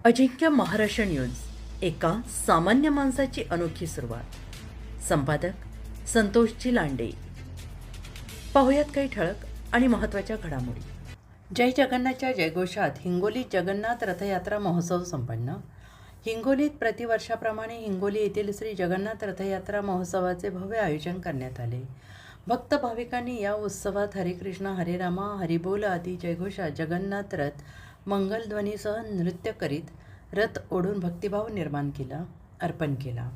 अजिंक्य Maharashtra news, एका सामान्य माणसाची अनोखी सुरुवात. संपादक संतोषजी लांडे. पाहुयात काही ठळक आणि महत्त्वाच्या घडामोडी. जय जगन्नाथच्या जयघोषात हिंगोलीत जगन्नाथ रथयात्रा महोत्सव संपन्न. हिंगोलीत प्रतिवर्षाप्रमाणे हिंगोली येथील श्री जगन्नाथ रथयात्रा महोत्सवाचे भव्य आयोजन करण्यात आले. भक्त भाविकांनी या उत्सवात हरे कृष्ण हरे रामा हरिबोल आदी जयघोषात जगन्नाथ रथ मंगलध्वनीसह नृत्य करीत रथ ओढून भक्तिभाव अर्पण केला.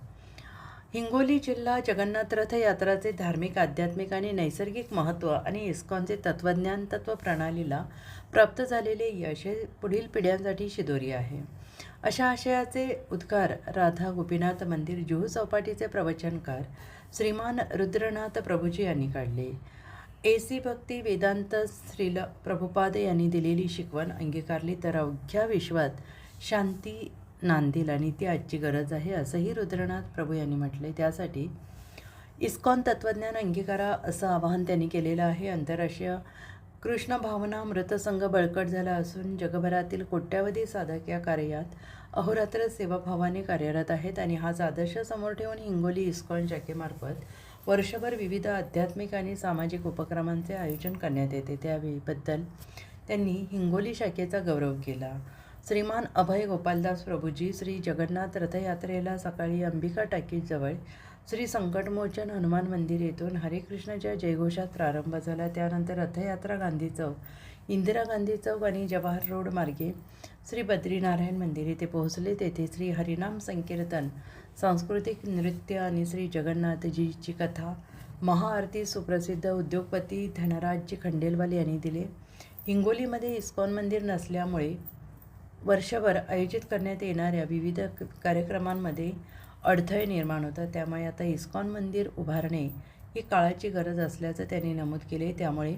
हिंगोली जिल्हा जगन्नाथ रथ यात्राचे धार्मिक, आध्यात्मिक आणि नैसर्गिक महत्त्व आणि इस्कॉनचे तत्त्वज्ञान प्रणालीला प्राप्त झालेले यश हे पुढील पिढ्यांसाठी शिदोरी आहे. अशा आशयाचे उद्गार राधा गोपीनाथ मंदिर जुहू चौपाटीचे प्रवचनकार श्रीमान रुद्रनाथ प्रभूजी यांनी काढले. AC भक्ती वेदांत श्रील प्रभुपाद यांनी दिलेली शिकवण अंगीकारली तर अवघ्या विश्वात शांती नांदेल आणि ती आजची गरज आहे, असंही रुद्रनाथ प्रभू यांनी म्हटले. त्यासाठी इस्कॉन तत्त्वज्ञान अंगीकारा असं आवाहन त्यांनी केलेलं आहे. आंतरराष्ट्रीय कृष्ण भावना मृतसंघ बळकट झाला असून जगभरातील कोट्यावधी साधक या कार्यात अहोरात्र सेवाभावाने कार्यरत आहेत आणि हाच आदर्श समोर ठेवून हिंगोली इस्कॉन शाखेमार्फत वर्षभर विविध आध्यात्मिक आणि सामाजिक उपक्रमांचे आयोजन करण्यात येते. त्यावेळीबद्दल त्यांनी हिंगोली शाखेचा गौरव केला. श्रीमान अभय गोपालदास प्रभूजी श्री जगन्नाथ रथयात्रेला सकाळी अंबिका टाकीजवळ श्री संकटमोचन हनुमान मंदिर येथून हरे कृष्णाच्या जयघोषात प्रारंभ झाला. त्यानंतर रथयात्रा गांधी चौक, इंदिरा गांधी चौक आणि जवाहर रोड मार्गे श्री बद्रीनारायण मंदिर येथे पोहोचले. तेथे श्री हरिनाम संकीर्तन, सांस्कृतिक नृत्य आणि श्री जगन्नाथजीची कथा, महाआरती सुप्रसिद्ध उद्योगपती धनराजजी खंडेलवाल यांनी दिले. हिंगोलीमध्ये इस्कॉन मंदिर नसल्यामुळे वर्षभर आयोजित करण्यात येणाऱ्या विविध कार्यक्रमांमध्ये अडथळे निर्माण होतात. त्यामुळे आता इस्कॉन मंदिर उभारणे ही काळाची गरज असल्याचं त्यांनी नमूद केले. त्यामुळे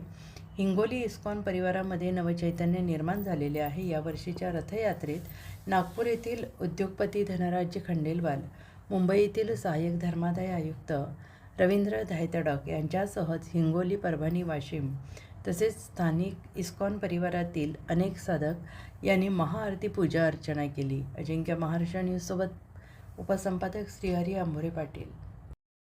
हिंगोली इस्कॉन परिवारामध्ये नवचैतन्य निर्माण झालेले आहे. यावर्षीच्या रथयात्रेत नागपूर येथील उद्योगपती धनराजजी खंडेलवाल, मुंबई येथील सहाय्यक धर्मादाय आयुक्त रवींद्र धायतडक यांच्यासह हिंगोली, परभणी, वाशिम तसेच स्थानिक इस्कॉन परिवारातील अनेक साधक यांनी महाआरती पूजा अर्चना केली. अजिंक्य महाराष्ट्र न्यूजसोबत उपसंपादक श्रीहरी आंबोरे पाटील.